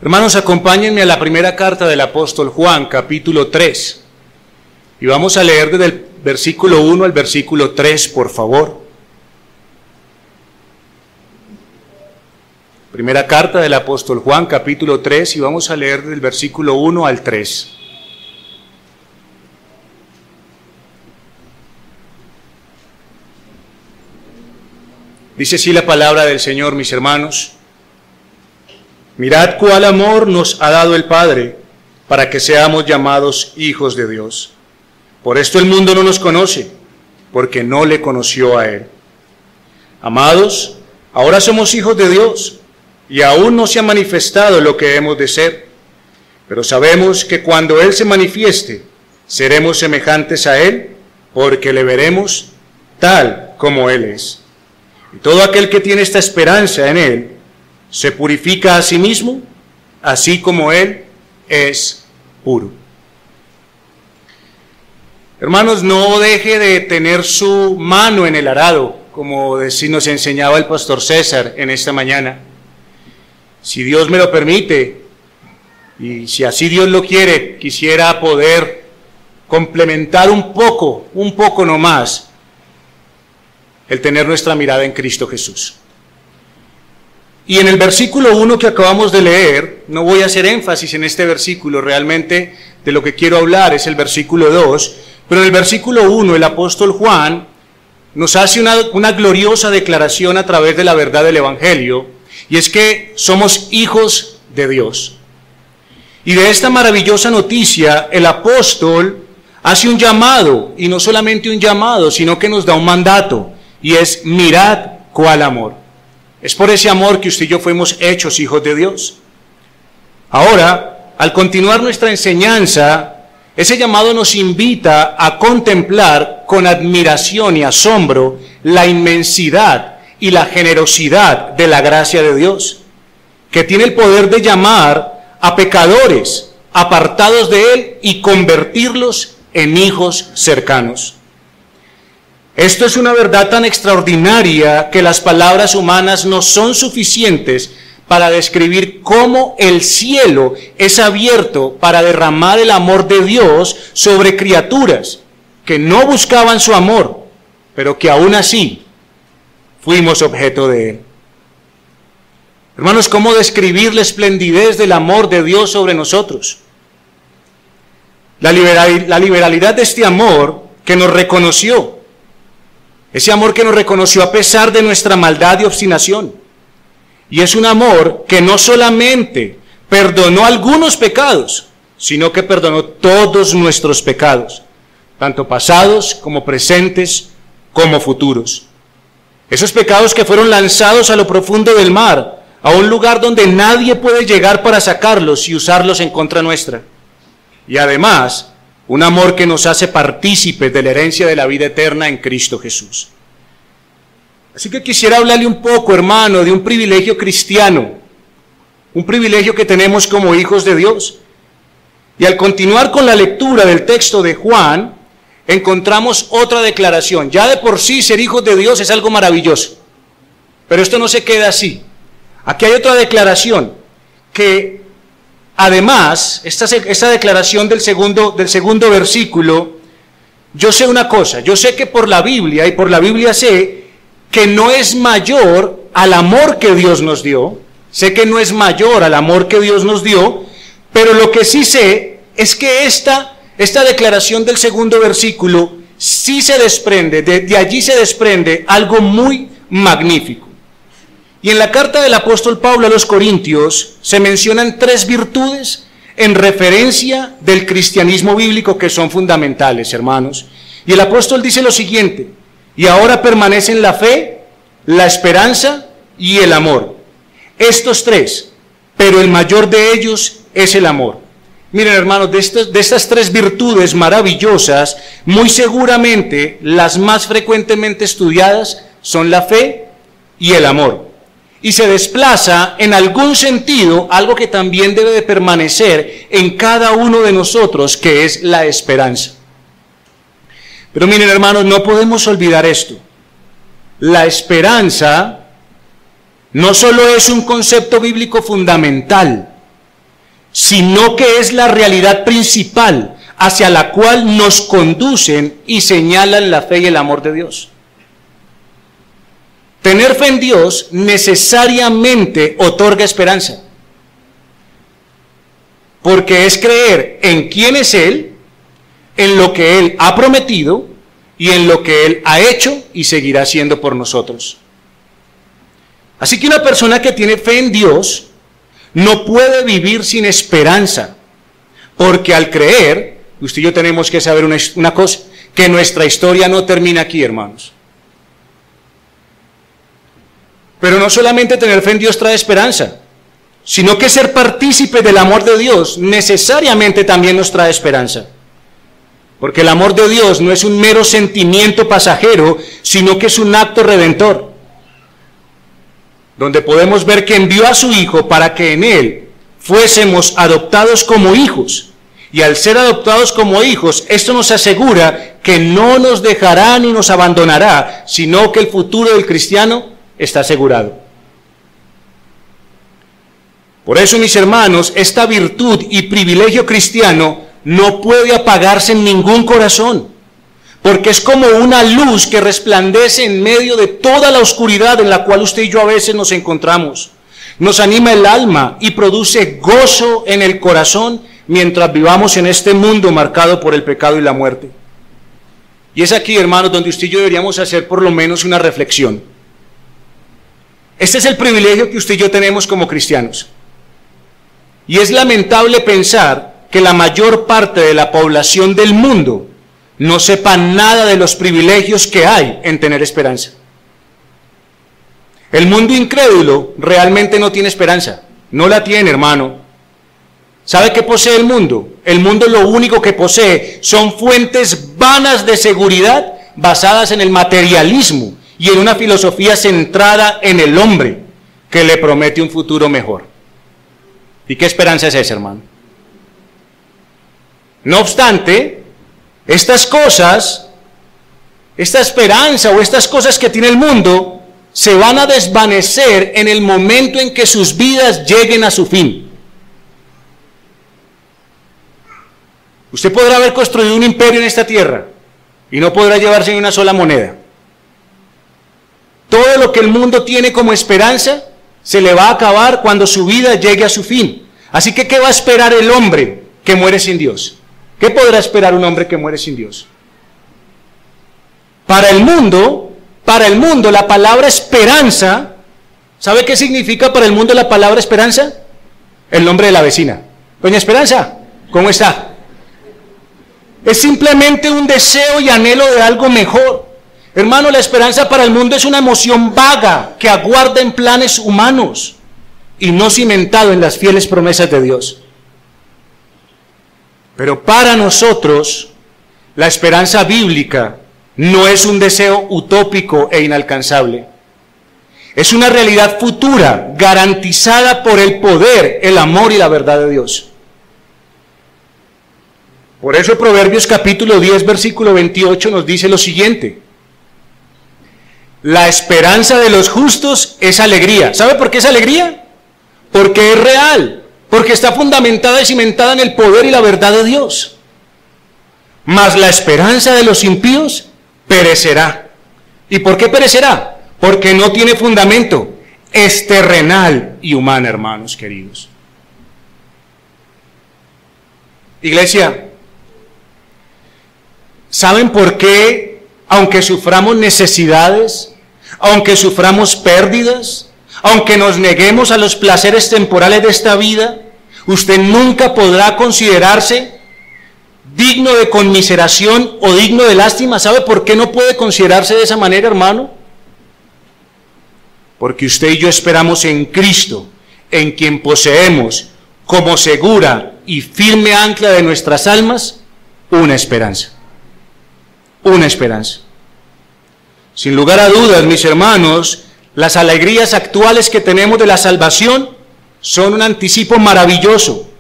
Hermanos, acompáñenme a la primera carta del apóstol Juan, capítulo 3. Y vamos a leer desde el versículo 1 al versículo 3, por favor. Primera carta del apóstol Juan, capítulo 3, y vamos a leer del versículo 1 al 3. Dice así la palabra del Señor, mis hermanos. Mirad cuál amor nos ha dado el Padre para que seamos llamados hijos de Dios. Por esto el mundo no nos conoce, porque no le conoció a Él. Amados, ahora somos hijos de Dios, y aún no se ha manifestado lo que hemos de ser. Pero sabemos que cuando Él se manifieste, seremos semejantes a Él, porque le veremos tal como Él es. Y todo aquel que tiene esta esperanza en Él, se purifica a sí mismo, así como Él es puro. Hermanos, no deje de tener su mano en el arado, como nos enseñaba el pastor César en esta mañana. Si Dios me lo permite, y si así Dios lo quiere, quisiera poder complementar un poco nomás, el tener nuestra mirada en Cristo Jesús. Y en el versículo 1 que acabamos de leer, no voy a hacer énfasis en este versículo, realmente de lo que quiero hablar es el versículo 2, pero en el versículo 1 el apóstol Juan nos hace una gloriosa declaración a través de la verdad del Evangelio, y es que somos hijos de Dios. Y de esta maravillosa noticia el apóstol hace un llamado, y no solamente un llamado, sino que nos da un mandato, y es mirad cuál amor. Es por ese amor que usted y yo fuimos hechos hijos de Dios. Ahora, al continuar nuestra enseñanza, ese llamado nos invita a contemplar con admiración y asombro la inmensidad y la generosidad de la gracia de Dios, que tiene el poder de llamar a pecadores apartados de Él y convertirlos en hijos cercanos. Esto es una verdad tan extraordinaria que las palabras humanas no son suficientes para describir cómo el cielo es abierto para derramar el amor de Dios sobre criaturas que no buscaban su amor, pero que aún así fuimos objeto de Él. Hermanos, ¿cómo describir la esplendidez del amor de Dios sobre nosotros? La liberalidad de este amor que nos reconoció. Ese amor que nos reconoció a pesar de nuestra maldad y obstinación. Y es un amor que no solamente perdonó algunos pecados, sino que perdonó todos nuestros pecados, tanto pasados como presentes como futuros. Esos pecados que fueron lanzados a lo profundo del mar, a un lugar donde nadie puede llegar para sacarlos y usarlos en contra nuestra. Y además, un amor que nos hace partícipes de la herencia de la vida eterna en Cristo Jesús. Así que quisiera hablarle un poco, hermano, de un privilegio cristiano, un privilegio que tenemos como hijos de Dios. Y al continuar con la lectura del texto de Juan, encontramos otra declaración. Ya de por sí ser hijos de Dios es algo maravilloso, pero esto no se queda así. Aquí hay otra declaración que además, esta declaración del segundo versículo, yo sé una cosa, yo sé que por la Biblia, y por la Biblia sé que no es mayor al amor que Dios nos dio, sé que no es mayor al amor que Dios nos dio, pero lo que sí sé es que esta declaración del segundo versículo sí se desprende, de allí se desprende algo muy magnífico. Y en la carta del apóstol Pablo a los Corintios se mencionan 3 virtudes en referencia del cristianismo bíblico que son fundamentales, hermanos. Y el apóstol dice lo siguiente: y ahora permanecen la fe, la esperanza y el amor. Estos 3, pero el mayor de ellos es el amor. Miren, hermanos, de estas 3 virtudes maravillosas, muy seguramente las más frecuentemente estudiadas son la fe y el amor. Y se desplaza en algún sentido algo que también debe de permanecer en cada uno de nosotros, que es la esperanza. Pero miren, hermanos, no podemos olvidar esto. La esperanza no solo es un concepto bíblico fundamental, sino que es la realidad principal hacia la cual nos conducen y señalan la fe y el amor de Dios. Tener fe en Dios necesariamente otorga esperanza, porque es creer en quién es Él, en lo que Él ha prometido y en lo que Él ha hecho y seguirá haciendo por nosotros. Así que una persona que tiene fe en Dios no puede vivir sin esperanza, porque al creer, usted y yo tenemos que saber una cosa, que nuestra historia no termina aquí, hermanos. Pero no solamente tener fe en Dios trae esperanza, sino que ser partícipe del amor de Dios necesariamente también nos trae esperanza. Porque el amor de Dios no es un mero sentimiento pasajero, sino que es un acto redentor, donde podemos ver que envió a su Hijo para que en Él fuésemos adoptados como hijos. Y al ser adoptados como hijos, esto nos asegura que no nos dejará ni nos abandonará, sino que el futuro del cristiano está asegurado. Por eso, mis hermanos, esta virtud y privilegio cristiano no puede apagarse en ningún corazón, porque es como una luz que resplandece en medio de toda la oscuridad en la cual usted y yo a veces nos encontramos. Nos anima el alma y produce gozo en el corazón mientras vivamos en este mundo marcado por el pecado y la muerte. Y es aquí, hermanos, donde usted y yo deberíamos hacer por lo menos una reflexión. Este es el privilegio que usted y yo tenemos como cristianos. Y es lamentable pensar que la mayor parte de la población del mundo no sepa nada de los privilegios que hay en tener esperanza. El mundo incrédulo realmente no tiene esperanza, no la tiene, hermano. ¿Sabe qué posee el mundo? El mundo lo único que posee son fuentes vanas de seguridad basadas en el materialismo y en una filosofía centrada en el hombre que le promete un futuro mejor. ¿Y qué esperanza es esa, hermano? No obstante, estas cosas, esta esperanza o estas cosas que tiene el mundo, se van a desvanecer en el momento en que sus vidas lleguen a su fin. Usted podrá haber construido un imperio en esta tierra y no podrá llevarse ni una sola moneda. Todo lo que el mundo tiene como esperanza se le va a acabar cuando su vida llegue a su fin. Así que, ¿qué va a esperar el hombre que muere sin Dios? ¿Qué podrá esperar un hombre que muere sin Dios? Para el mundo, la palabra esperanza, ¿sabe qué significa para el mundo la palabra esperanza? El nombre de la vecina. Doña Esperanza, ¿cómo está? Es simplemente un deseo y anhelo de algo mejor. Hermano, la esperanza para el mundo es una emoción vaga que aguarda en planes humanos y no cimentado en las fieles promesas de Dios. Pero para nosotros, la esperanza bíblica no es un deseo utópico e inalcanzable. Es una realidad futura, garantizada por el poder, el amor y la verdad de Dios. Por eso Proverbios capítulo 10, versículo 28 nos dice lo siguiente: la esperanza de los justos es alegría. ¿Sabe por qué es alegría? Porque es real, porque está fundamentada y cimentada en el poder y la verdad de Dios. Mas la esperanza de los impíos perecerá. ¿Y por qué perecerá? Porque no tiene fundamento, es terrenal y humana, hermanos queridos. Iglesia, ¿saben por qué, aunque suframos necesidades, aunque suframos pérdidas, aunque nos neguemos a los placeres temporales de esta vida, usted nunca podrá considerarse digno de conmiseración o digno de lástima? ¿Sabe por qué no puede considerarse de esa manera, hermano? Porque usted y yo esperamos en Cristo, en quien poseemos como segura y firme ancla de nuestras almas una esperanza. Una esperanza. Sin lugar a dudas, mis hermanos, las alegrías actuales que tenemos de la salvación son un anticipo maravilloso,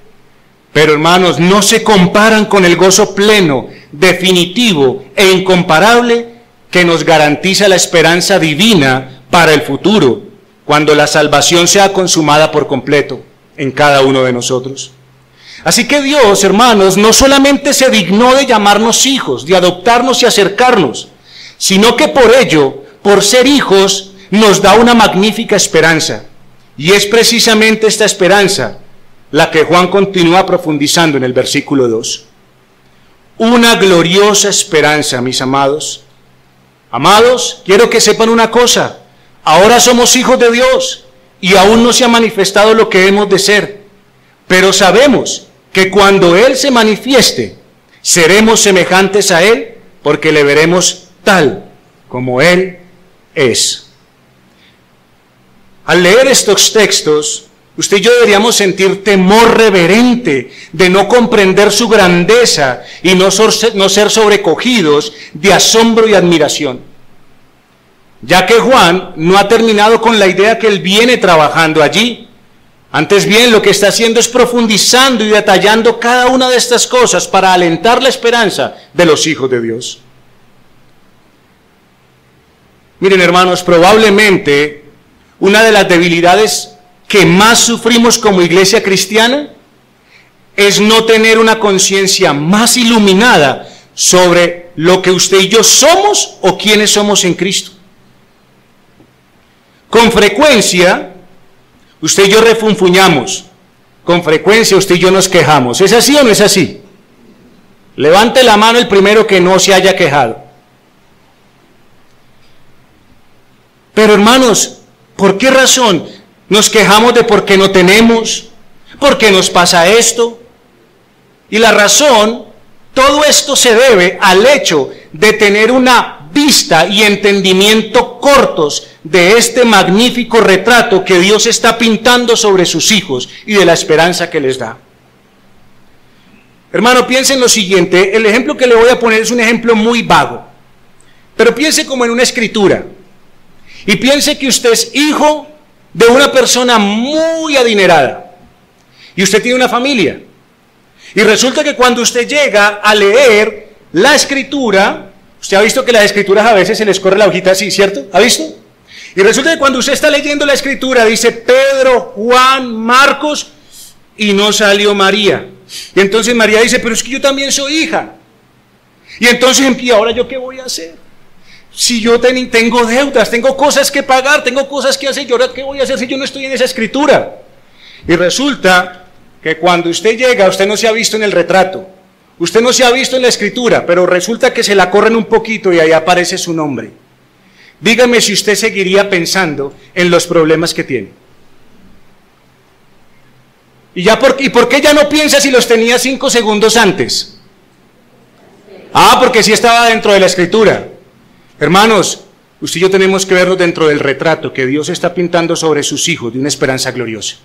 pero hermanos, no se comparan con el gozo pleno, definitivo e incomparable que nos garantiza la esperanza divina para el futuro, cuando la salvación sea consumada por completo en cada uno de nosotros. Así que Dios, hermanos, no solamente se dignó de llamarnos hijos, de adoptarnos y acercarnos, sino que por ello, por ser hijos, nos da una magnífica esperanza. Y es precisamente esta esperanza la que Juan continúa profundizando en el versículo 2. Una gloriosa esperanza, mis amados. Amados, quiero que sepan una cosa. Ahora somos hijos de Dios y aún no se ha manifestado lo que hemos de ser. Pero sabemos que cuando Él se manifieste, seremos semejantes a Él, porque le veremos tal como Él es. Al leer estos textos, usted y yo deberíamos sentir temor reverente de no comprender su grandeza y no ser sobrecogidos de asombro y admiración. Ya que Juan no ha terminado con la idea que él viene trabajando allí. Antes bien, lo que está haciendo es profundizando y detallando cada una de estas cosas para alentar la esperanza de los hijos de Dios. Miren, hermanos, probablemente una de las debilidades que más sufrimos como iglesia cristiana es no tener una conciencia más iluminada sobre lo que usted y yo somos o quiénes somos en Cristo. Con frecuencia, usted y yo refunfuñamos. Con frecuencia, usted y yo nos quejamos. ¿Es así o no es así? Levante la mano el primero que no se haya quejado. Pero hermanos, ¿por qué razón nos quejamos de por qué no tenemos? ¿Por qué nos pasa esto? Y la razón, todo esto se debe al hecho de tener una vista y entendimiento cortos de este magnífico retrato que Dios está pintando sobre sus hijos y de la esperanza que les da. Hermano, piense en lo siguiente. El ejemplo que le voy a poner es un ejemplo muy vago, pero piense como en una escritura. Y piense que usted es hijo de una persona muy adinerada y usted tiene una familia. Y resulta que cuando usted llega a leer la escritura, usted ha visto que las escrituras a veces se les corre la hojita así, ¿cierto? ¿Ha visto? Y resulta que cuando usted está leyendo la escritura dice Pedro, Juan, Marcos y no salió María. Y entonces María dice, pero es que yo también soy hija. Y entonces, ¿y ahora yo qué voy a hacer? Si yo tengo deudas, tengo cosas que pagar, tengo cosas que hacer, ¿y ahora qué voy a hacer si yo no estoy en esa escritura? Y resulta que cuando usted llega, usted no se ha visto en el retrato, usted no se ha visto en la escritura, pero resulta que se la corren un poquito y ahí aparece su nombre. Dígame si usted seguiría pensando en los problemas que tiene. ¿Y por qué ya no piensa si los tenía 5 segundos antes? Porque sí estaba dentro de la escritura. Hermanos, usted y yo tenemos que vernos dentro del retrato que Dios está pintando sobre sus hijos de una esperanza gloriosa.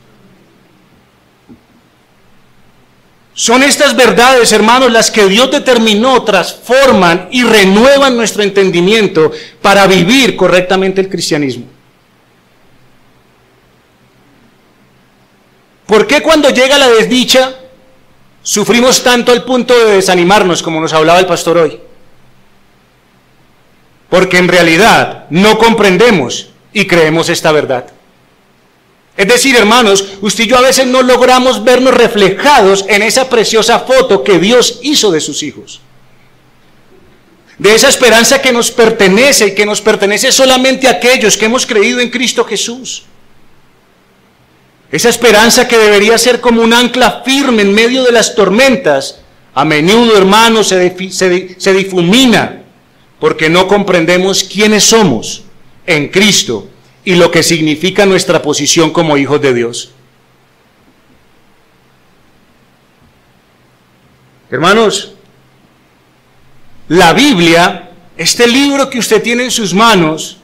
Son estas verdades, hermanos, las que Dios determinó, transforman y renuevan nuestro entendimiento para vivir correctamente el cristianismo. ¿Por qué cuando llega la desdicha sufrimos tanto al punto de desanimarnos, como nos hablaba el pastor hoy? Porque en realidad no comprendemos y creemos esta verdad. Es decir, hermanos, usted y yo a veces no logramos vernos reflejados en esa preciosa foto que Dios hizo de sus hijos. De esa esperanza que nos pertenece y que nos pertenece solamente a aquellos que hemos creído en Cristo Jesús. Esa esperanza que debería ser como un ancla firme en medio de las tormentas, a menudo, hermanos, se difumina porque no comprendemos quiénes somos en Cristo y lo que significa nuestra posición como hijos de Dios. Hermanos, la Biblia, este libro que usted tiene en sus manos,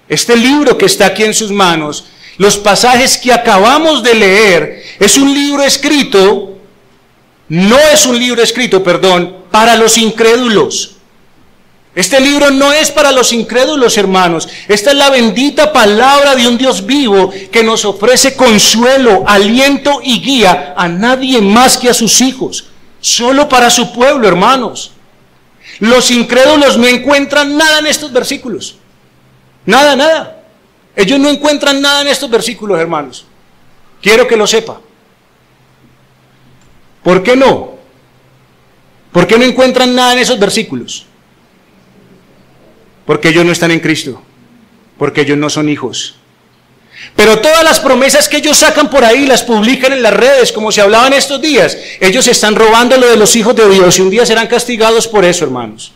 este libro que está aquí en sus manos, los pasajes que acabamos de leer, es un libro escrito, para los incrédulos. Este libro no es para los incrédulos, hermanos. Esta es la bendita palabra de un Dios vivo que nos ofrece consuelo, aliento y guía a nadie más que a sus hijos. Solo para su pueblo, hermanos. Los incrédulos no encuentran nada en estos versículos. Nada. Ellos no encuentran nada en estos versículos, hermanos. Quiero que lo sepa. ¿Por qué no? ¿Por qué no encuentran nada en esos versículos? Porque ellos no están en Cristo, porque ellos no son hijos. Pero todas las promesas que ellos sacan por ahí, las publican en las redes, como se hablaba en estos días, ellos están robando lo de los hijos de Dios y un día serán castigados por eso, hermanos.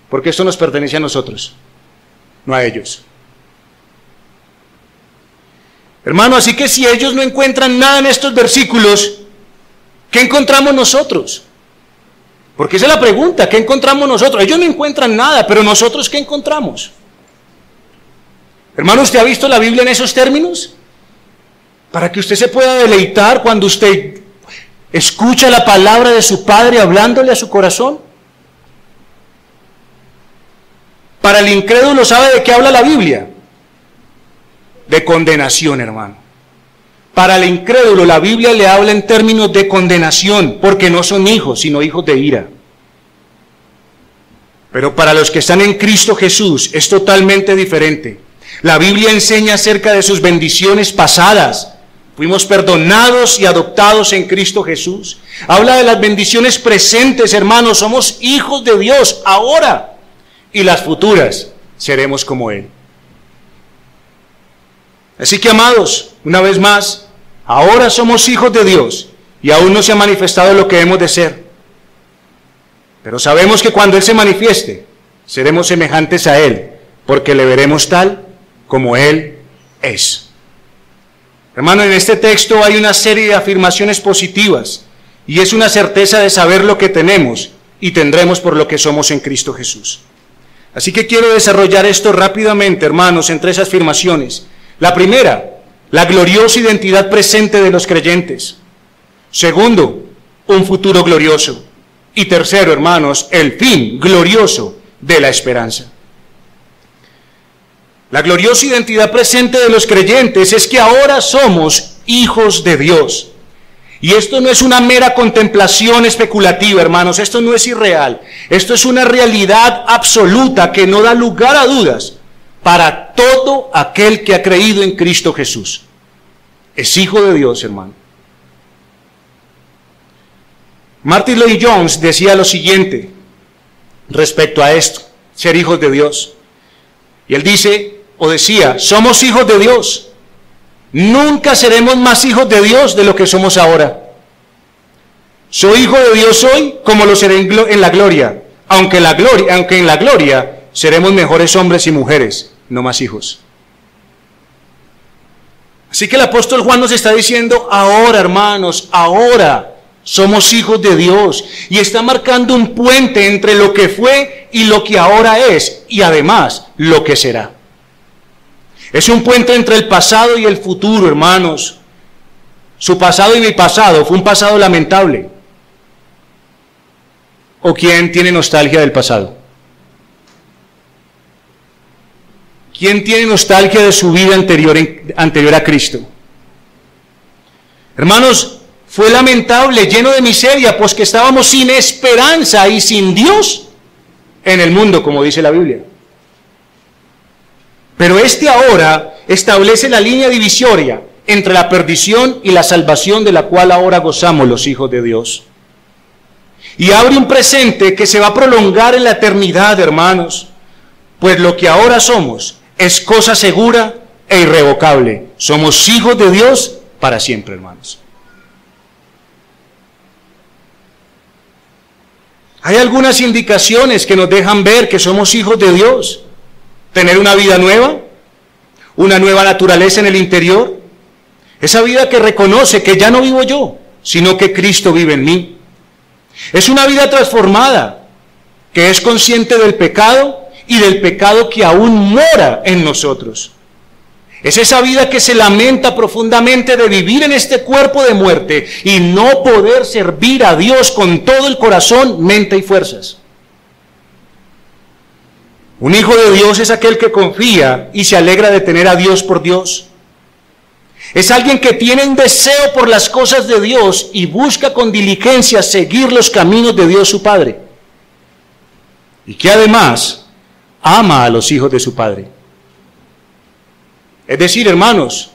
Porque esto nos pertenece a nosotros, no a ellos. Hermano, así que si ellos no encuentran nada en estos versículos, ¿qué encontramos nosotros? Porque esa es la pregunta, ¿qué encontramos nosotros? Ellos no encuentran nada, pero nosotros ¿qué encontramos? Hermano, ¿usted ha visto la Biblia en esos términos? Para que usted se pueda deleitar cuando usted escucha la palabra de su Padre hablándole a su corazón. Para el incrédulo, ¿sabe de qué habla la Biblia? De condenación, hermano. Para el incrédulo, la Biblia le habla en términos de condenación, porque no son hijos, sino hijos de ira. Pero para los que están en Cristo Jesús, es totalmente diferente. La Biblia enseña acerca de sus bendiciones pasadas. Fuimos perdonados y adoptados en Cristo Jesús. Habla de las bendiciones presentes, hermanos. Somos hijos de Dios ahora. Y las futuras seremos como Él. Así que, amados, una vez más, ahora somos hijos de Dios y aún no se ha manifestado lo que hemos de ser. Pero sabemos que cuando Él se manifieste, seremos semejantes a Él, porque le veremos tal como Él es. Hermano, en este texto hay una serie de afirmaciones positivas y es una certeza de saber lo que tenemos y tendremos por lo que somos en Cristo Jesús. Así que quiero desarrollar esto rápidamente, hermanos, en 3 afirmaciones. La primera, la gloriosa identidad presente de los creyentes. Segundo, un futuro glorioso. Y tercero, hermanos, el fin glorioso de la esperanza. La gloriosa identidad presente de los creyentes es que ahora somos hijos de Dios. Y esto no es una mera contemplación especulativa, hermanos, esto no es irreal. Esto es una realidad absoluta que no da lugar a dudas para todo aquel que ha creído en Cristo Jesús. Es hijo de Dios, hermano. Martin Lloyd-Jones decía lo siguiente respecto a esto, ser hijos de Dios. Y él dice, o decía, somos hijos de Dios. Nunca seremos más hijos de Dios de lo que somos ahora. Soy hijo de Dios hoy como lo seré en la gloria, aunque en la gloria seremos mejores hombres y mujeres, no más hijos. Así que el apóstol Juan nos está diciendo, ahora, hermanos, ahora somos hijos de Dios, y está marcando un puente entre lo que fue y lo que ahora es, y además lo que será. Es un puente entre el pasado y el futuro, hermanos. Su pasado y mi pasado fue un pasado lamentable. ¿O quién tiene nostalgia del pasado? ¿Quién tiene nostalgia de su vida anterior a Cristo? Hermanos, fue lamentable, lleno de miseria, pues que estábamos sin esperanza y sin Dios en el mundo, como dice la Biblia. Pero este ahora establece la línea divisoria entre la perdición y la salvación de la cual ahora gozamos los hijos de Dios. Y abre un presente que se va a prolongar en la eternidad, hermanos, pues lo que ahora somos es cosa segura e irrevocable. Somos hijos de Dios para siempre, hermanos. Hay algunas indicaciones que nos dejan ver que somos hijos de Dios. Tener una vida nueva, una nueva naturaleza en el interior, esa vida que reconoce que ya no vivo yo, sino que Cristo vive en mí. Es una vida transformada, que es consciente del pecado y del pecado que aún mora en nosotros. Es esa vida que se lamenta profundamente de vivir en este cuerpo de muerte y no poder servir a Dios con todo el corazón, mente y fuerzas. Un hijo de Dios es aquel que confía y se alegra de tener a Dios por Dios. Es alguien que tiene un deseo por las cosas de Dios y busca con diligencia seguir los caminos de Dios su Padre. Y que además ama a los hijos de su Padre. Es decir, hermanos,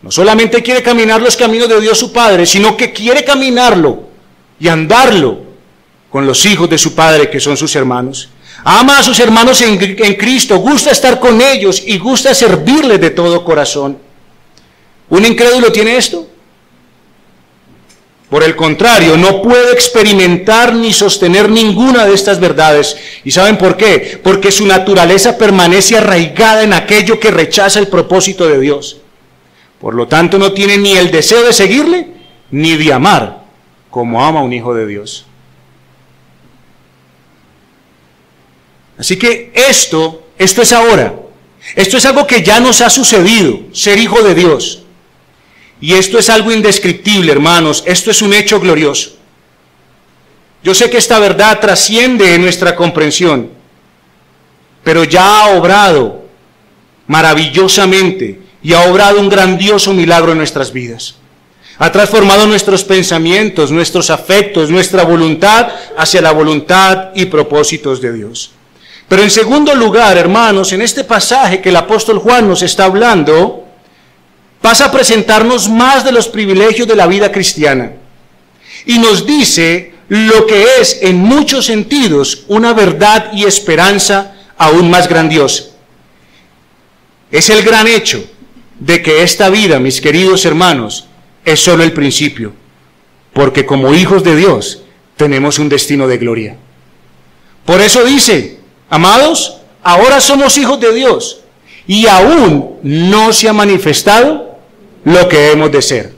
no solamente quiere caminar los caminos de Dios su Padre, sino que quiere caminarlo y andarlo con los hijos de su Padre, que son sus hermanos. Ama a sus hermanos en Cristo, gusta estar con ellos y gusta servirles de todo corazón. ¿Un incrédulo tiene esto? Por el contrario, no puede experimentar ni sostener ninguna de estas verdades. ¿Y saben por qué? Porque su naturaleza permanece arraigada en aquello que rechaza el propósito de Dios. Por lo tanto, no tiene ni el deseo de seguirle, ni de amar como ama un hijo de Dios. Así que esto es ahora. Esto es algo que ya nos ha sucedido, ser hijo de Dios. Y esto es algo indescriptible, hermanos. Esto es un hecho glorioso. Yo sé que esta verdad trasciende nuestra comprensión, pero ya ha obrado maravillosamente y ha obrado un grandioso milagro en nuestras vidas. Ha transformado nuestros pensamientos, nuestros afectos, nuestra voluntad hacia la voluntad y propósitos de Dios. Pero en segundo lugar, hermanos, en este pasaje que el apóstol Juan nos está hablando, pasa a presentarnos más de los privilegios de la vida cristiana y nos dice lo que es en muchos sentidos una verdad y esperanza aún más grandiosa. Es el gran hecho de que esta vida, mis queridos hermanos, es solo el principio, porque como hijos de Dios tenemos un destino de gloria. Por eso dice, amados, ahora somos hijos de Dios y aún no se ha manifestado lo que hemos de ser.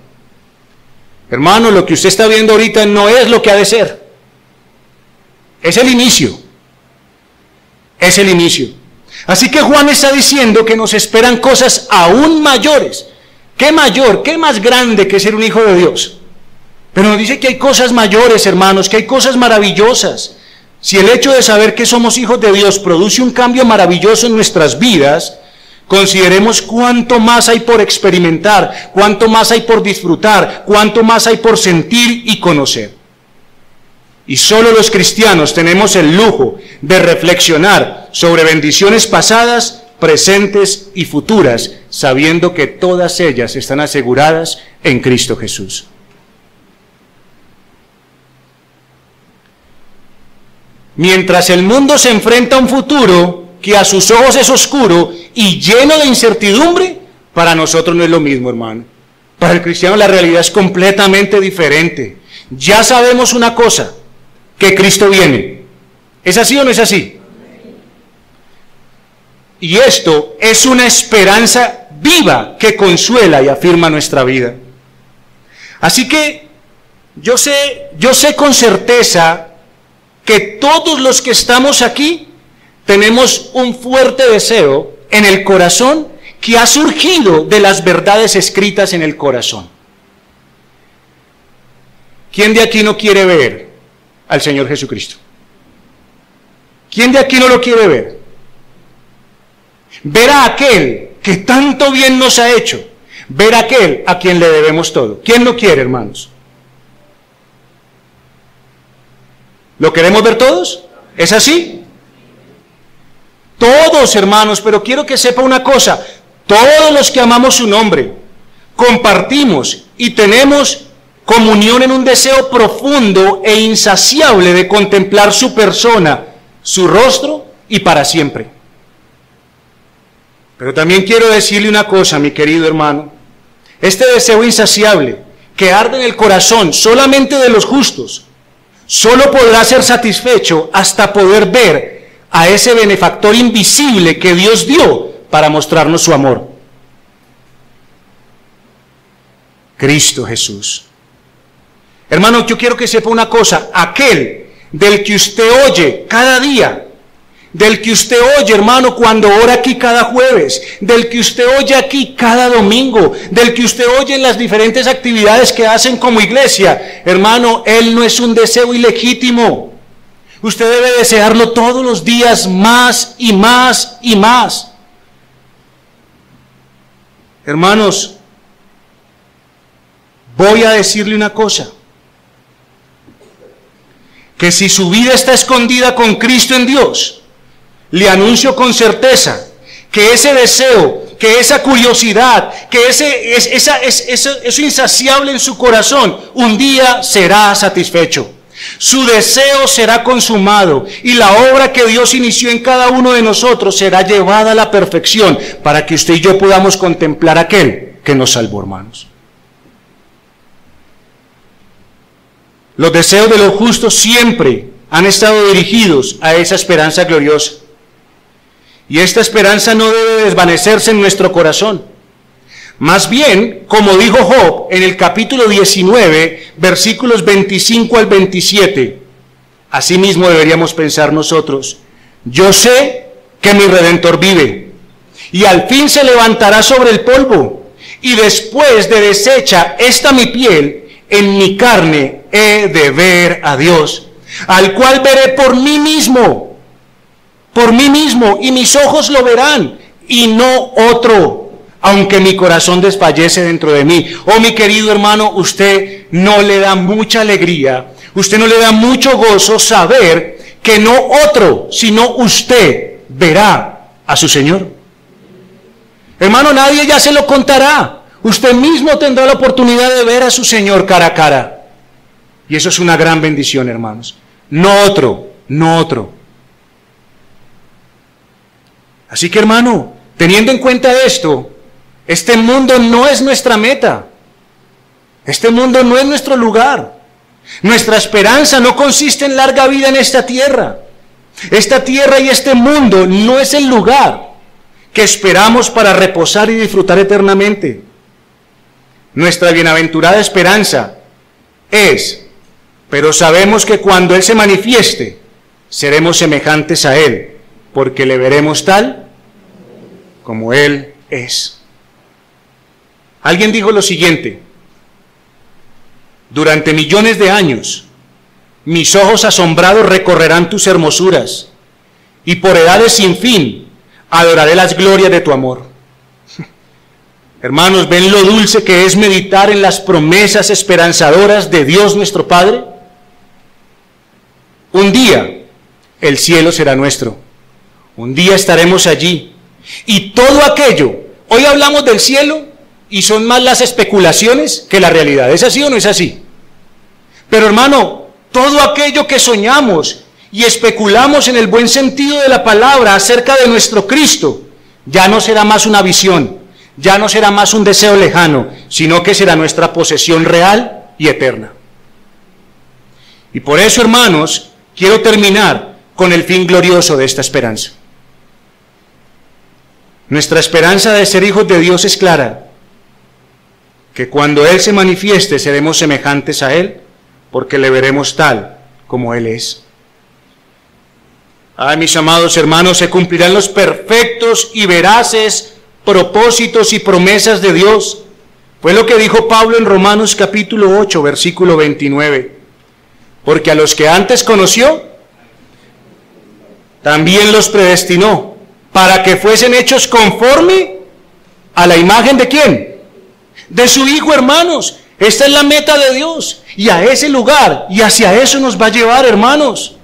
Hermano, lo que usted está viendo ahorita no es lo que ha de ser. Es el inicio. Es el inicio. Así que Juan está diciendo que nos esperan cosas aún mayores. ¿Qué mayor, qué más grande que ser un hijo de Dios? Pero nos dice que hay cosas mayores, hermanos, que hay cosas maravillosas. Si el hecho de saber que somos hijos de Dios produce un cambio maravilloso en nuestras vidas, consideremos cuánto más hay por experimentar, cuánto más hay por disfrutar, cuánto más hay por sentir y conocer. Y solo los cristianos tenemos el lujo de reflexionar sobre bendiciones pasadas, presentes y futuras, sabiendo que todas ellas están aseguradas en Cristo Jesús. Mientras el mundo se enfrenta a un futuro que a sus ojos es oscuro y lleno de incertidumbre, para nosotros no es lo mismo, hermano. Para el cristiano la realidad es completamente diferente. Ya sabemos una cosa, que Cristo viene. ¿Es así o no es así? Y esto es una esperanza viva que consuela y afirma nuestra vida. Así que yo sé con certeza que todos los que estamos aquí tenemos un fuerte deseo en el corazón que ha surgido de las verdades escritas en el corazón. ¿Quién de aquí no quiere ver al Señor Jesucristo? ¿Quién de aquí no lo quiere ver? Ver a aquel que tanto bien nos ha hecho, ver a aquel a quien le debemos todo. ¿Quién no quiere, hermanos? ¿Lo queremos ver todos? ¿Es así? Todos, hermanos, pero quiero que sepa una cosa, todos los que amamos su nombre, compartimos y tenemos comunión en un deseo profundo e insaciable de contemplar su persona, su rostro y para siempre. Pero también quiero decirle una cosa, mi querido hermano, este deseo insaciable que arde en el corazón solamente de los justos, solo podrá ser satisfecho hasta poder ver a ese benefactor invisible que Dios dio para mostrarnos su amor. Cristo Jesús. Hermano, yo quiero que sepa una cosa, aquel del que usted oye cada día, del que usted oye, hermano, cuando ora aquí cada jueves, del que usted oye aquí cada domingo, del que usted oye en las diferentes actividades que hacen como iglesia, hermano, él no es un deseo ilegítimo. Usted debe desearlo todos los días más y más y más. Hermanos, voy a decirle una cosa, que si su vida está escondida con Cristo en Dios, le anuncio con certeza que ese deseo que esa curiosidad, que eso insaciable en su corazón, un día será satisfecho. Su deseo será consumado y la obra que Dios inició en cada uno de nosotros será llevada a la perfección para que usted y yo podamos contemplar a aquel que nos salvó, hermanos. Los deseos de los justos siempre han estado dirigidos a esa esperanza gloriosa. Y esta esperanza no debe desvanecerse en nuestro corazón. Más bien, como dijo Job en el capítulo 19, versículos 25 al 27, asimismo deberíamos pensar nosotros: yo sé que mi Redentor vive, y al fin se levantará sobre el polvo, y después de deshecha esta mi piel, en mi carne he de ver a Dios, al cual veré por mí mismo, y mis ojos lo verán, y no otro, aunque mi corazón desfallece dentro de mí. Oh, mi querido hermano, usted no le da mucha alegría, usted no le da mucho gozo saber que no otro, sino usted verá a su Señor. Hermano, nadie ya se lo contará. Usted mismo tendrá la oportunidad de ver a su Señor cara a cara. Y eso es una gran bendición, hermanos. No otro, no otro. Así que, hermano, teniendo en cuenta esto, este mundo no es nuestra meta. Este mundo no es nuestro lugar. Nuestra esperanza no consiste en larga vida en esta tierra. Esta tierra y este mundo no es el lugar que esperamos para reposar y disfrutar eternamente. Nuestra bienaventurada esperanza es, pero sabemos que cuando Él se manifieste, seremos semejantes a Él, porque le veremos tal como Él es. Alguien dijo lo siguiente: durante millones de años, mis ojos asombrados recorrerán tus hermosuras, y por edades sin fin, adoraré las glorias de tu amor. Hermanos, ¿ven lo dulce que es meditar en las promesas esperanzadoras de Dios nuestro Padre? Un día, el cielo será nuestro. Un día estaremos allí. Y todo aquello, hoy hablamos del cielo, y son más las especulaciones que la realidad. ¿Es así o no es así? Pero hermano, todo aquello que soñamos y especulamos en el buen sentido de la palabra acerca de nuestro Cristo, ya no será más una visión, ya no será más un deseo lejano, sino que será nuestra posesión real y eterna. Y por eso, hermanos, quiero terminar con el fin glorioso de esta esperanza. Nuestra esperanza de ser hijos de Dios es clara: que cuando Él se manifieste seremos semejantes a Él, porque le veremos tal como Él es. Ay, mis amados hermanos, se cumplirán los perfectos y veraces propósitos y promesas de Dios. Fue lo que dijo Pablo en Romanos capítulo 8, versículo 29. Porque a los que antes conoció, también los predestinó, para que fuesen hechos conforme a la imagen ¿de quién? De su Hijo, hermanos. Esta es la meta de Dios, y a ese lugar y hacia eso nos va a llevar, hermanos.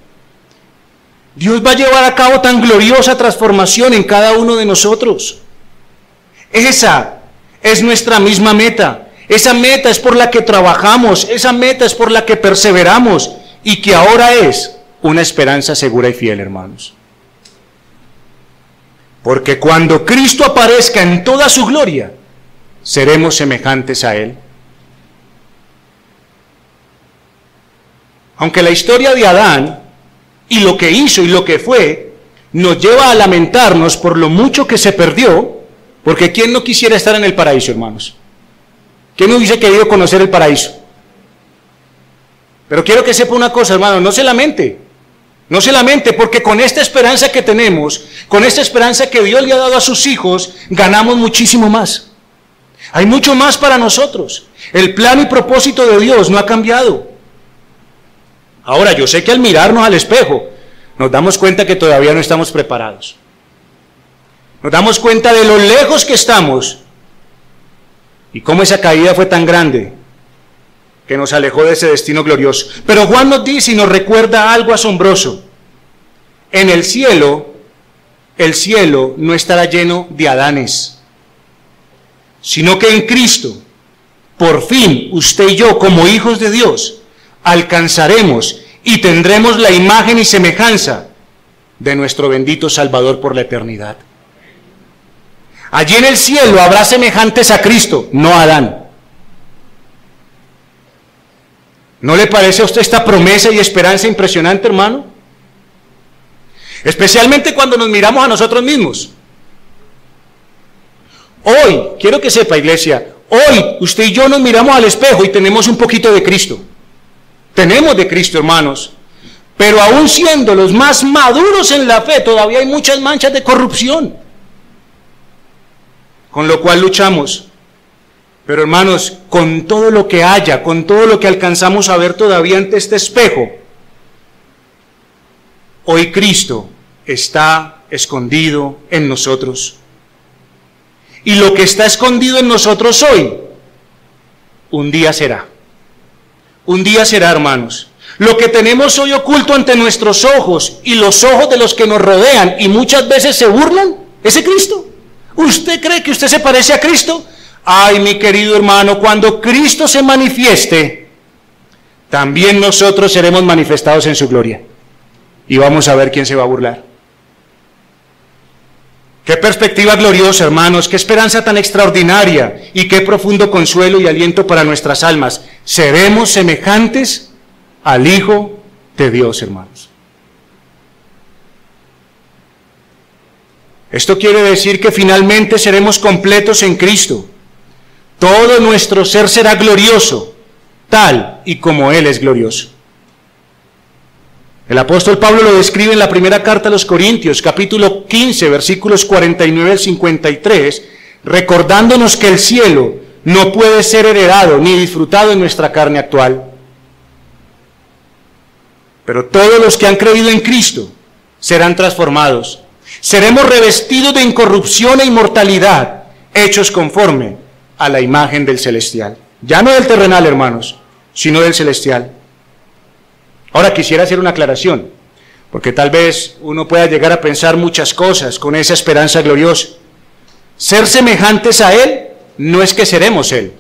Dios va a llevar a cabo tan gloriosa transformación en cada uno de nosotros. Esa es nuestra misma meta. Esa meta es por la que trabajamos, esa meta es por la que perseveramos, y que ahora es una esperanza segura y fiel, hermanos. Porque cuando Cristo aparezca en toda su gloria, seremos semejantes a Él. Aunque la historia de Adán y lo que hizo y lo que fue nos lleva a lamentarnos por lo mucho que se perdió, porque ¿quién no quisiera estar en el paraíso, hermanos? ¿Quién no hubiese querido conocer el paraíso? Pero quiero que sepa una cosa, hermano, no se lamente, porque con esta esperanza que tenemos, con esta esperanza que Dios le ha dado a sus hijos, ganamos muchísimo más. Hay mucho más para nosotros. El plan y propósito de Dios no ha cambiado. Ahora, yo sé que al mirarnos al espejo, nos damos cuenta que todavía no estamos preparados. Nos damos cuenta de lo lejos que estamos y cómo esa caída fue tan grande que nos alejó de ese destino glorioso. Pero Juan nos dice y nos recuerda algo asombroso. En el cielo no estará lleno de Adanes, sino que en Cristo, por fin, usted y yo, como hijos de Dios, alcanzaremos y tendremos la imagen y semejanza de nuestro bendito Salvador por la eternidad. Allí en el cielo habrá semejantes a Cristo, no a Adán. ¿No le parece a usted esta promesa y esperanza impresionante, hermano? Especialmente cuando nos miramos a nosotros mismos. Hoy, quiero que sepa, iglesia, hoy usted y yo nos miramos al espejo y tenemos un poquito de Cristo. Tenemos de Cristo, hermanos. Pero aún siendo los más maduros en la fe, todavía hay muchas manchas de corrupción. Con lo cual luchamos. Pero hermanos, con todo lo que haya, con todo lo que alcanzamos a ver todavía ante este espejo, hoy Cristo está escondido en nosotros. Y lo que está escondido en nosotros hoy, un día será. Un día será, hermanos. Lo que tenemos hoy oculto ante nuestros ojos y los ojos de los que nos rodean y muchas veces se burlan, ese Cristo. ¿Usted cree que usted se parece a Cristo? Ay, mi querido hermano, cuando Cristo se manifieste, también nosotros seremos manifestados en su gloria. Y vamos a ver quién se va a burlar. Qué perspectiva gloriosa, hermanos, qué esperanza tan extraordinaria y qué profundo consuelo y aliento para nuestras almas. Seremos semejantes al Hijo de Dios, hermanos. Esto quiere decir que finalmente seremos completos en Cristo. Todo nuestro ser será glorioso, tal y como Él es glorioso. El apóstol Pablo lo describe en la primera carta a los Corintios, capítulo 15, versículos 49 al 53, recordándonos que el cielo no puede ser heredado ni disfrutado en nuestra carne actual. Pero todos los que han creído en Cristo serán transformados. Seremos revestidos de incorrupción e inmortalidad, hechos conforme a la imagen del celestial. Ya no del terrenal, hermanos, sino del celestial. Ahora quisiera hacer una aclaración, porque tal vez uno pueda llegar a pensar muchas cosas con esa esperanza gloriosa. Ser semejantes a Él no es que seremos Él.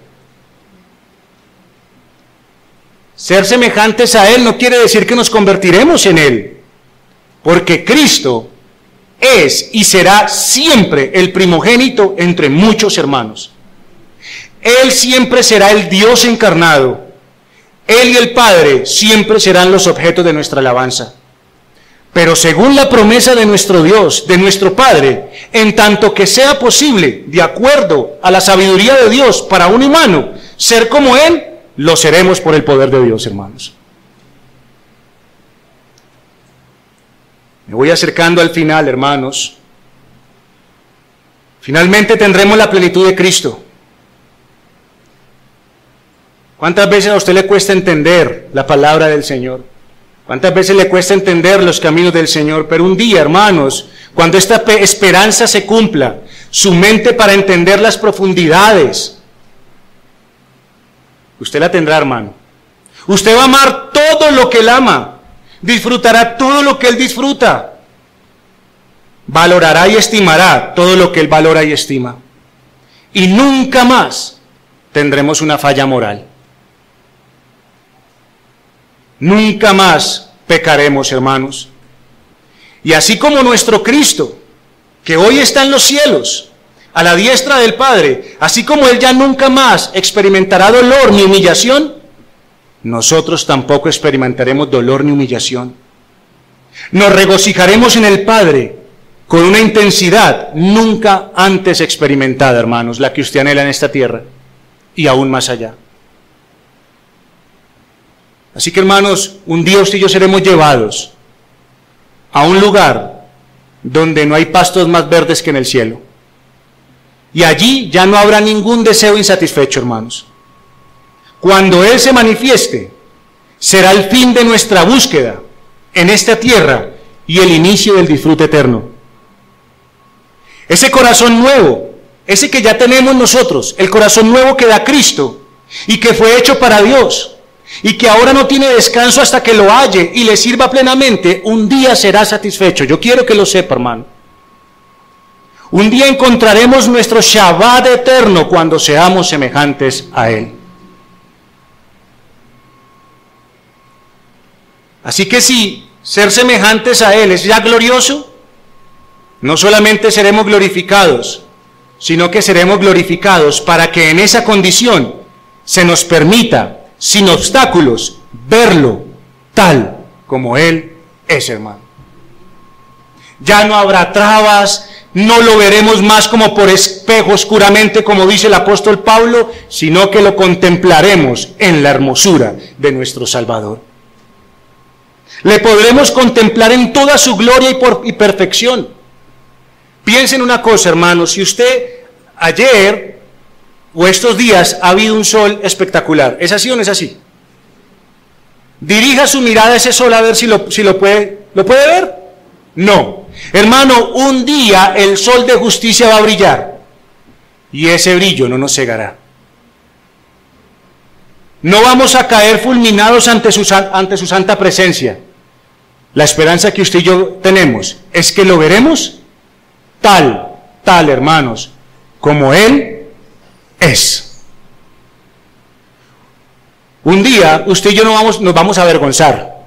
Ser semejantes a Él no quiere decir que nos convertiremos en Él, porque Cristo es y será siempre el primogénito entre muchos hermanos. Él siempre será el Dios encarnado. Él y el Padre siempre serán los objetos de nuestra alabanza. Pero según la promesa de nuestro Dios, de nuestro Padre, en tanto que sea posible, de acuerdo a la sabiduría de Dios para un humano, ser como Él, lo seremos por el poder de Dios, hermanos. Me voy acercando al final, hermanos. Finalmente tendremos la plenitud de Cristo. ¿Cuántas veces a usted le cuesta entender la palabra del Señor? ¿Cuántas veces le cuesta entender los caminos del Señor? Pero un día, hermanos, cuando esta esperanza se cumpla, su mente para entender las profundidades, usted la tendrá, hermano. Usted va a amar todo lo que Él ama, disfrutará todo lo que Él disfruta, valorará y estimará todo lo que Él valora y estima. Y nunca más tendremos una falla moral. Nunca más pecaremos, hermanos. Y así como nuestro Cristo, que hoy está en los cielos, a la diestra del Padre, así como Él ya nunca más experimentará dolor ni humillación, nosotros tampoco experimentaremos dolor ni humillación. Nos regocijaremos en el Padre con una intensidad nunca antes experimentada, hermanos, la que usted anhela en esta tierra y aún más allá. Así que, hermanos, un día usted y yo seremos llevados a un lugar donde no hay pastos más verdes que en el cielo. Y allí ya no habrá ningún deseo insatisfecho, hermanos. Cuando Él se manifieste, será el fin de nuestra búsqueda en esta tierra y el inicio del disfrute eterno. Ese corazón nuevo, ese que ya tenemos nosotros, el corazón nuevo que da Cristo y que fue hecho para Dios, y que ahora no tiene descanso hasta que lo halle y le sirva plenamente, un día será satisfecho. Yo quiero que lo sepa, hermano. Un día encontraremos nuestro Shabbat eterno cuando seamos semejantes a Él. Así que si ser semejantes a Él es ya glorioso, no solamente seremos glorificados, sino que seremos glorificados para que en esa condición se nos permita, sin obstáculos, verlo tal como Él es, hermano. Ya no habrá trabas, no lo veremos más como por espejo oscuramente, como dice el apóstol Pablo, sino que lo contemplaremos en la hermosura de nuestro Salvador. Le podremos contemplar en toda su gloria y perfección. Piensen una cosa, hermanos, si usted ayer o estos días ha habido un sol espectacular, ¿es así o no es así? Dirija su mirada a ese sol a ver si lo puede ver. No. Hermano, un día el sol de justicia va a brillar y ese brillo no nos cegará. No vamos a caer fulminados ante su santa presencia. La esperanza que usted y yo tenemos es que lo veremos tal, hermanos, como Él es. Un día usted y yo nos vamos a avergonzar.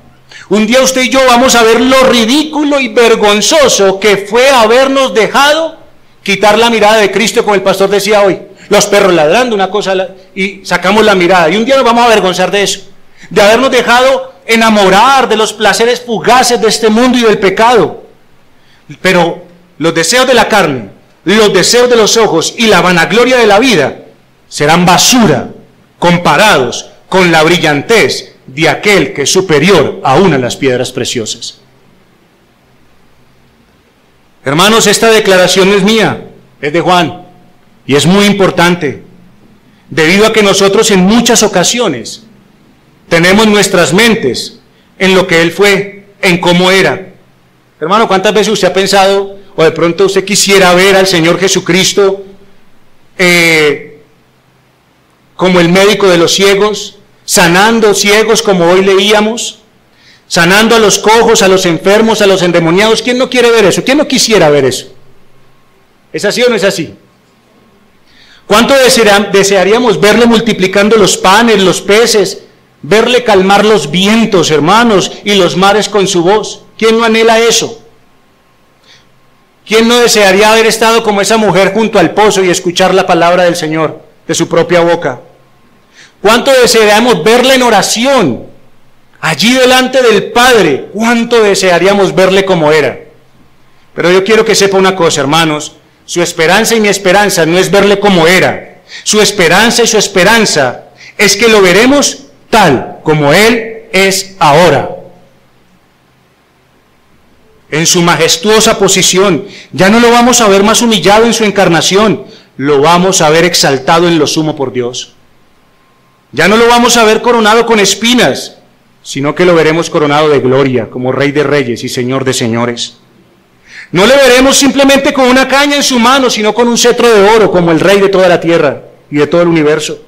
Un día usted y yo vamos a ver lo ridículo y vergonzoso que fue habernos dejado quitar la mirada de Cristo, como el pastor decía hoy. Los perros ladrando, una cosa, y sacamos la mirada. Y un día nos vamos a avergonzar de eso, de habernos dejado enamorar de los placeres fugaces de este mundo y del pecado. Pero los deseos de la carne, los deseos de los ojos y la vanagloria de la vida serán basura comparados con la brillantez de aquel que es superior aún a las piedras preciosas. Hermanos, esta declaración no es mía, es de Juan, y es muy importante, debido a que nosotros en muchas ocasiones tenemos nuestras mentes en lo que Él fue, en cómo era. Hermano, ¿cuántas veces usted ha pensado, o de pronto usted quisiera ver al Señor Jesucristo como el médico de los ciegos, sanando ciegos como hoy leíamos, sanando a los cojos, a los enfermos, a los endemoniados? ¿Quién no quiere ver eso? ¿Quién no quisiera ver eso? ¿Es así o no es así? ¿Cuánto desearíamos verle multiplicando los panes, los peces, verle calmar los vientos, hermanos, y los mares con su voz? ¿Quién no anhela eso? ¿Quién no desearía haber estado como esa mujer junto al pozo y escuchar la palabra del Señor de su propia boca? ¿Cuánto desearíamos verle en oración, allí delante del Padre? ¿Cuánto desearíamos verle como era? Pero yo quiero que sepa una cosa, hermanos, su esperanza y mi esperanza no es verle como era. Su esperanza y su esperanza es que lo veremos tal como Él es ahora, en su majestuosa posición. Ya no lo vamos a ver más humillado en su encarnación, lo vamos a ver exaltado en lo sumo por Dios. Ya no lo vamos a ver coronado con espinas, sino que lo veremos coronado de gloria, como Rey de Reyes y Señor de Señores. No le veremos simplemente con una caña en su mano, sino con un cetro de oro, como el Rey de toda la tierra y de todo el universo.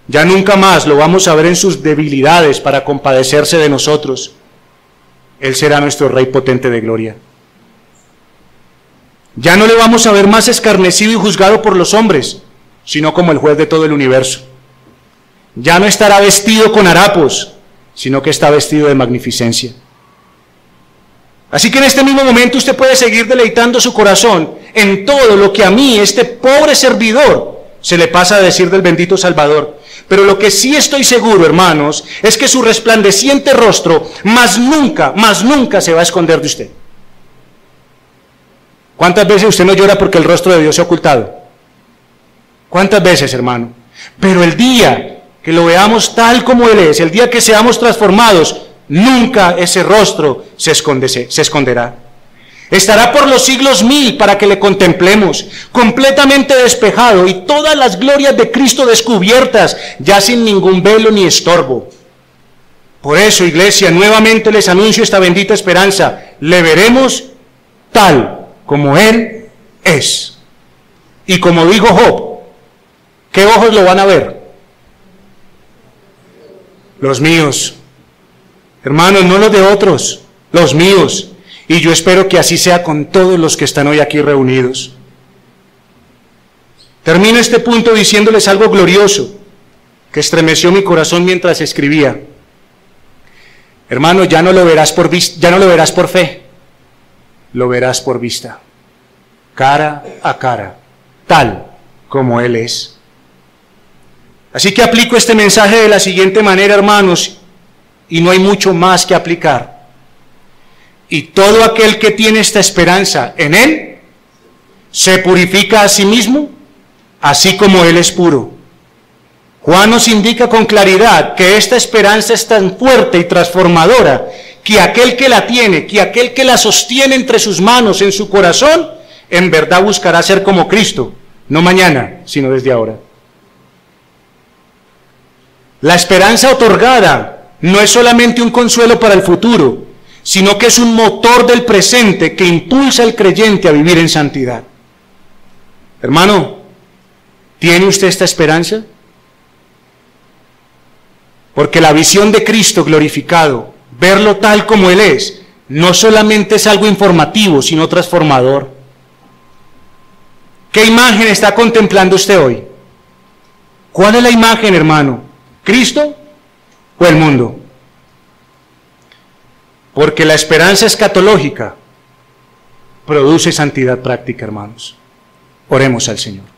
Ya nunca más lo vamos a ver en sus debilidades para compadecerse de nosotros. Él será nuestro Rey potente de gloria. Ya no le vamos a ver más escarnecido y juzgado por los hombres, sino como el juez de todo el universo. Ya no estará vestido con harapos, sino que está vestido de magnificencia. Así que en este mismo momento usted puede seguir deleitando su corazón en todo lo que a mí, este pobre servidor, se le pasa a decir del bendito Salvador. Pero lo que sí estoy seguro, hermanos, es que su resplandeciente rostro más nunca se va a esconder de usted. ¿Cuántas veces usted no llora porque el rostro de Dios se ha ocultado? ¿Cuántas veces, hermano? Pero el día que lo veamos tal como Él es, el día que seamos transformados, nunca ese rostro se esconderá. Estará por los siglos 1000 para que le contemplemos, completamente despejado y todas las glorias de Cristo descubiertas, ya sin ningún velo ni estorbo. Por eso, iglesia, nuevamente les anuncio esta bendita esperanza: le veremos tal como Él es. Y como dijo Job, ¿qué ojos lo van a ver? Los míos. Hermanos, no los de otros, los míos. Y yo espero que así sea con todos los que están hoy aquí reunidos. Termino este punto diciéndoles algo glorioso que estremeció mi corazón mientras escribía. Hermano, ya no lo verás por fe, lo verás por vista, cara a cara, tal como Él es. Así que aplico este mensaje de la siguiente manera, hermanos, y no hay mucho más que aplicar. Y todo aquel que tiene esta esperanza en Él, se purifica a sí mismo, así como Él es puro. Juan nos indica con claridad que esta esperanza es tan fuerte y transformadora que aquel que la tiene, que aquel que la sostiene entre sus manos, en su corazón, en verdad buscará ser como Cristo, no mañana, sino desde ahora. La esperanza otorgada no es solamente un consuelo para el futuro, sino que es un motor del presente que impulsa al creyente a vivir en santidad. Hermano, ¿tiene usted esta esperanza? Porque la visión de Cristo glorificado, verlo tal como Él es, no solamente es algo informativo, sino transformador. ¿Qué imagen está contemplando usted hoy? ¿Cuál es la imagen, hermano? ¿Cristo o el mundo? Porque la esperanza escatológica produce santidad práctica, hermanos. Oremos al Señor.